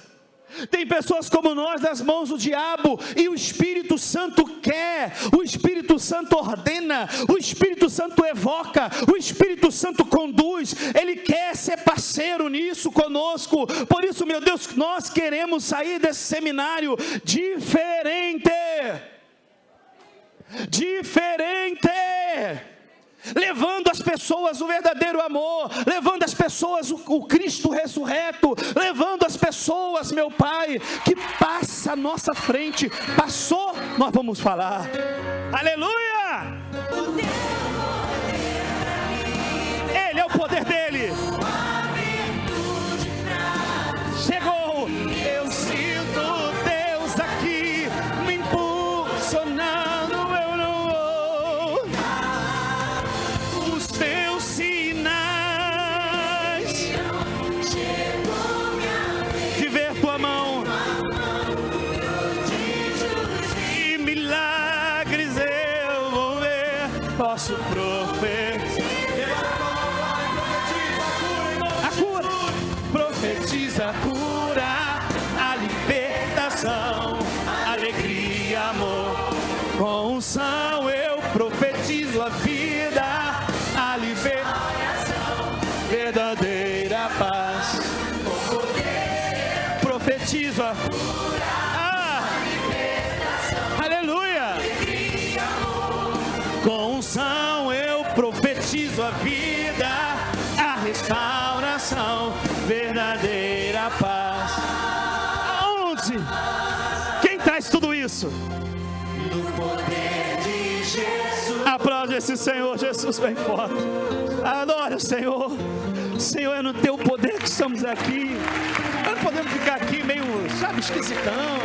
Tem pessoas como nós nas mãos do diabo, e o Espírito Santo quer, o Espírito Santo ordena, o Espírito Santo evoca, o Espírito Santo conduz, Ele quer ser parceiro nisso conosco. Por isso, meu Deus, nós queremos sair desse seminário diferente, levando as pessoas o verdadeiro amor, levando as pessoas o Cristo ressurreto, levando as pessoas, meu Pai, que passa à nossa frente, passou, nós vamos falar, aleluia, Ele é o poder dEle, chegou, eu sinto Deus aqui, me impulsionando, eu não vou, os teus sinais, de ver tua mão, e milagres eu vou ver, posso profetizar, a cura, profetiza a cura, a libertação, alegria, amor, com unção eu profetizo a vida, a libertação, verdadeira paz, profetizo a aleluia, com unção eu profetizo a vida, a restauração, verdadeira paz. Aonde? Quem traz tudo isso? No poder de Jesus. Aplaude esse Senhor Jesus bem forte. Adore o Senhor. Senhor, é no teu poder que estamos aqui. Nós não podemos ficar aqui meio, sabe, esquisitão,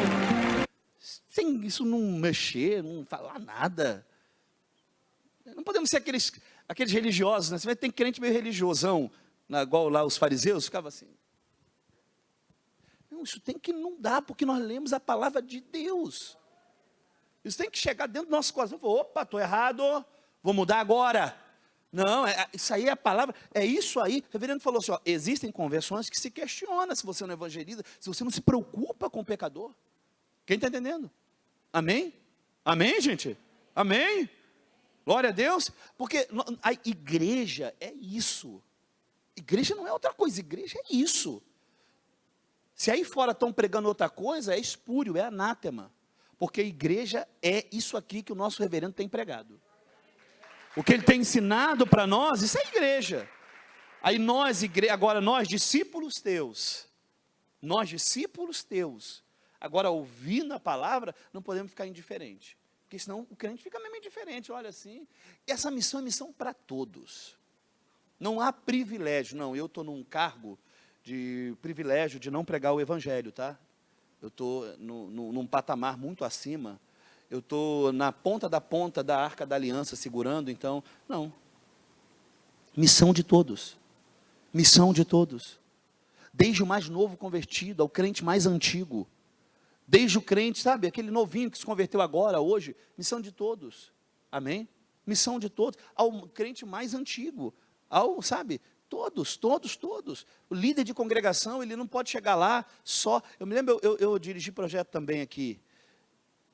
sem isso não mexer, não falar nada. Não podemos ser aqueles religiosos, né? Você tem crente meio religiosão, igual lá os fariseus, ficava assim. Não, isso tem que não dá, porque nós lemos a palavra de Deus. Isso tem que chegar dentro do nosso coração. Opa, estou errado, vou mudar agora. Não, isso aí é a palavra, é isso aí. O reverendo falou assim, ó, existem conversões que se questionam se você não evangeliza, se você não se preocupa com o pecador. Quem está entendendo? Amém? Amém, gente? Amém? Glória a Deus. Porque a igreja é isso. Igreja não é outra coisa, igreja é isso. Se aí fora estão pregando outra coisa, é espúrio, é anátema. Porque a igreja é isso aqui que o nosso reverendo tem pregado. O que ele tem ensinado para nós, isso é igreja. Aí nós, agora nós, discípulos teus, agora ouvindo a palavra, não podemos ficar indiferentes. Porque senão o crente fica mesmo indiferente, olha assim. Essa missão é missão para todos. Não há privilégio, não, eu estou num cargo de privilégio de não pregar o evangelho, tá? Eu estou num patamar muito acima. Eu estou na ponta da arca da aliança segurando, então, não. Missão de todos. Missão de todos. Desde o mais novo convertido ao crente mais antigo. Desde o crente, sabe, aquele novinho que se converteu agora, hoje. Missão de todos. Amém? Missão de todos. Ao crente mais antigo. Sabe, todos. O líder de congregação, ele não pode chegar lá só. Eu me lembro, eu dirigi projeto também aqui.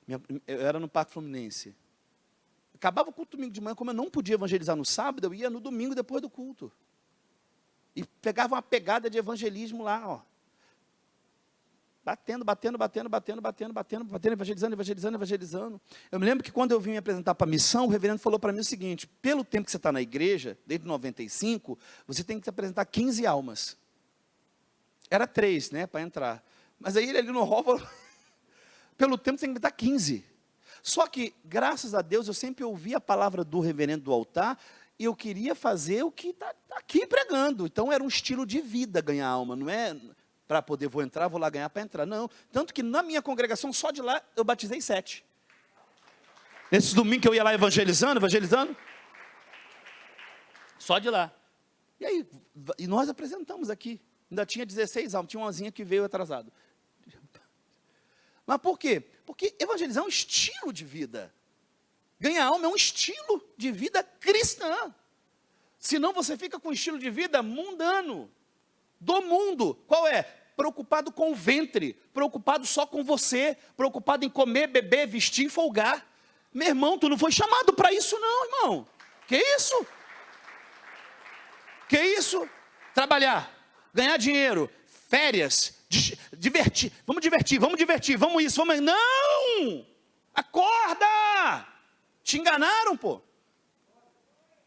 Eu era no Parque Fluminense. Acabava o culto domingo de manhã, como eu não podia evangelizar no sábado, eu ia no domingo depois do culto. E pegava uma pegada de evangelismo lá, ó. evangelizando. Eu me lembro que quando eu vim me apresentar para a missão, o reverendo falou para mim o seguinte: pelo tempo que você está na igreja, desde 95, você tem que apresentar 15 almas. Era 3, né, para entrar. Mas aí ele ali no hall falou, pelo tempo você tem que apresentar 15. Só que, graças a Deus, eu sempre ouvi a palavra do reverendo do altar, e eu queria fazer o que está aqui pregando. Então era um estilo de vida ganhar alma, não é para poder, vou entrar, vou lá ganhar para entrar. Não, tanto que na minha congregação, só de lá, eu batizei 7. Nesses domingos que eu ia lá evangelizando, só de lá. E aí, e nós apresentamos aqui. Ainda tinha 16 almas, tinha umazinha que veio atrasado. Mas por quê? Porque evangelizar é um estilo de vida. Ganhar alma é um estilo de vida cristã. Senão você fica com um estilo de vida mundano, do mundo. Qual é? Preocupado com o ventre, preocupado só com você, preocupado em comer, beber, vestir e folgar. Meu irmão, tu não foi chamado para isso não, irmão. Que isso? Que isso? Trabalhar, ganhar dinheiro, férias, divertir. Vamos isso, vamos... Não! Acorda! Te enganaram, pô.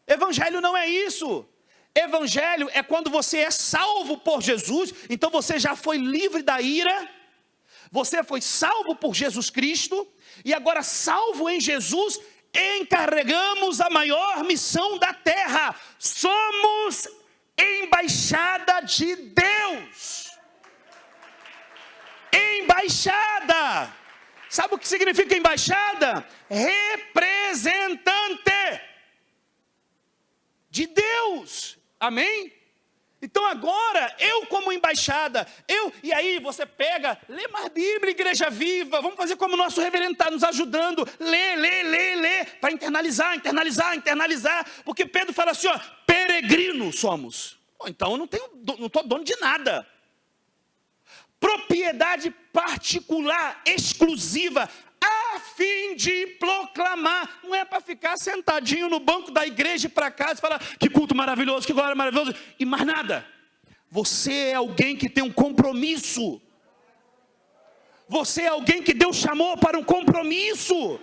Evangelho não é isso. Evangelho é quando você é salvo por Jesus, então você já foi livre da ira, você foi salvo por Jesus Cristo, e agora salvo em Jesus, encarregamos a maior missão da terra. Somos embaixada de Deus. Embaixada. Sabe o que significa embaixada? Representante de Deus. Amém? Então agora, eu como embaixada, e aí você pega, lê mais Bíblia, Igreja Viva, vamos fazer como o nosso reverendo está nos ajudando, lê, para internalizar, porque Pedro fala assim, ó, peregrino somos. Então eu não estou dono de nada. Propriedade particular, exclusiva, a fim de proclamar. Não é para ficar sentadinho no banco da igreja e para casa e falar, que culto maravilhoso, que glória maravilhosa, e mais nada. Você é alguém que tem um compromisso. Você é alguém que Deus chamou para um compromisso.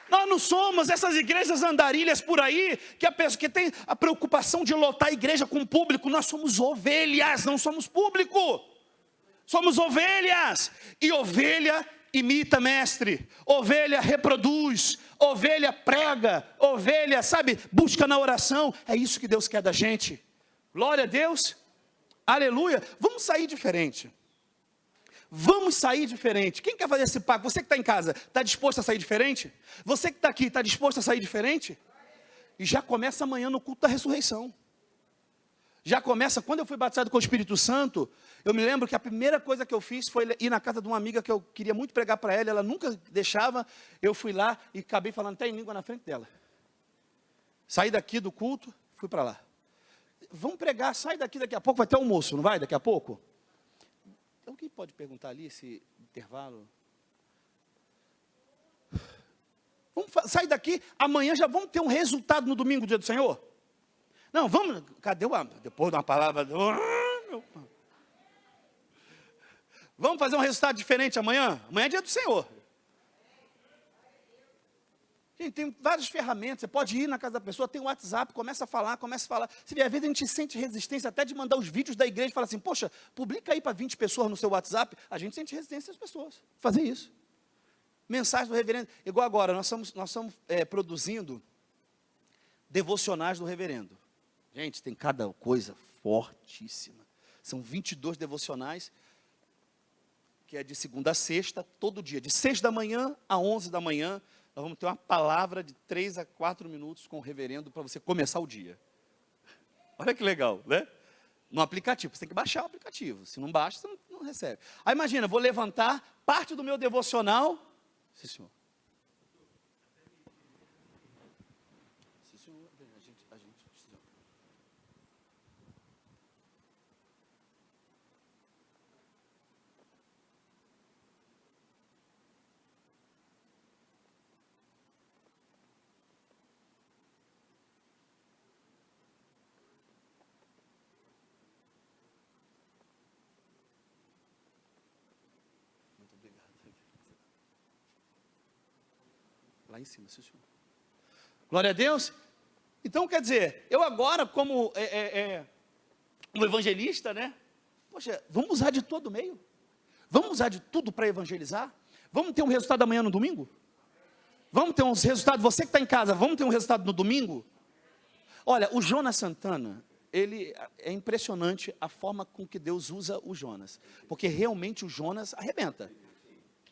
Nós não somos essas igrejas andarilhas por aí, que a pessoa que tem a preocupação de lotar a igreja com público. Nós somos ovelhas, não somos público. Somos ovelhas, e ovelha imita mestre, ovelha reproduz, ovelha prega, ovelha, sabe, busca na oração. É isso que Deus quer da gente. Glória a Deus, aleluia. Vamos sair diferente. Vamos sair diferente. Quem quer fazer esse pacto? Você que está em casa, está disposto a sair diferente? Você que está aqui, está disposto a sair diferente? E já começa amanhã no culto da ressurreição. Já começa, quando eu fui batizado com o Espírito Santo, eu me lembro que a primeira coisa que eu fiz foi ir na casa de uma amiga que eu queria muito pregar para ela nunca deixava, eu fui lá e acabei falando até em língua na frente dela. Saí daqui do culto, fui para lá. Vamos pregar, sai daqui a pouco, vai ter almoço, não vai? Daqui a pouco? Alguém pode perguntar ali, esse intervalo? Vamos sair daqui, amanhã já vamos ter um resultado no domingo, dia do Senhor? Não, vamos, cadê depois de uma palavra, vamos fazer um resultado diferente amanhã? Amanhã é dia do Senhor. Gente, tem várias ferramentas, você pode ir na casa da pessoa, tem um WhatsApp, começa a falar. Se às vezes a gente sente resistência até de mandar os vídeos da igreja e falar assim, poxa, publica aí para 20 pessoas no seu WhatsApp, a gente sente resistência das pessoas, fazer isso. Mensagem do reverendo, igual agora, nós estamos produzindo devocionais do reverendo. Gente, tem cada coisa fortíssima. São 22 devocionais, que é de segunda a sexta, todo dia, de 6 da manhã a 11 da manhã, nós vamos ter uma palavra de 3 a 4 minutos com o reverendo para você começar o dia. Olha que legal, né? No aplicativo, você tem que baixar o aplicativo, se não baixa, você não recebe. Aí imagina, vou levantar parte do meu devocional, sim senhor. Lá em cima, sim, senhor. Glória a Deus. Então, quer dizer, eu agora, como um evangelista, né? Poxa, vamos usar de todo meio. Vamos usar de tudo para evangelizar. Vamos ter um resultado amanhã no domingo? Vamos ter uns resultados, você que está em casa, vamos ter um resultado no domingo? Olha, o Jonas Santana, ele é impressionante a forma com que Deus usa o Jonas. Porque realmente o Jonas arrebenta.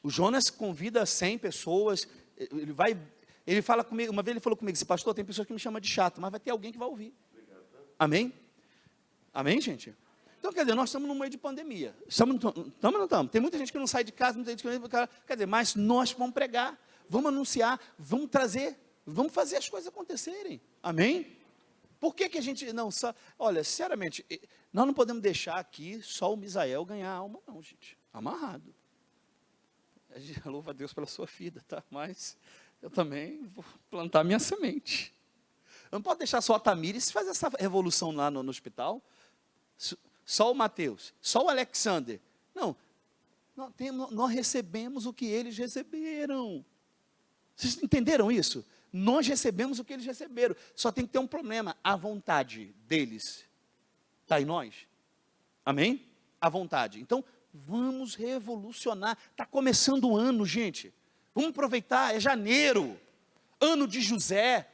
O Jonas convida 100 pessoas, ele fala comigo, uma vez ele falou comigo, disse, pastor, tem pessoas que me chamam de chato, mas vai ter alguém que vai ouvir. Amém? Amém, gente? Então, quer dizer, nós estamos no meio de pandemia. Estamos ou não estamos? Tem muita gente que não sai de casa, muita gente que não... Quer dizer, mas nós vamos pregar, vamos anunciar, vamos trazer, vamos fazer as coisas acontecerem. Amém? Por que que a gente não... Olha, sinceramente, nós não podemos deixar aqui só o Misael ganhar a alma, não, gente. Amarrado. Louva a Deus pela sua vida, tá? Mas eu também vou plantar minha semente. Eu não posso deixar só a Tamires fazer essa revolução lá no hospital. Só o Mateus, só o Alexander. Não, nós recebemos o que eles receberam. Vocês entenderam isso? Nós recebemos o que eles receberam. Só tem que ter um problema, a vontade deles está em nós. Amém? A vontade. Então, vamos revolucionar. Está começando o ano, gente. Vamos aproveitar, é janeiro. Ano de José.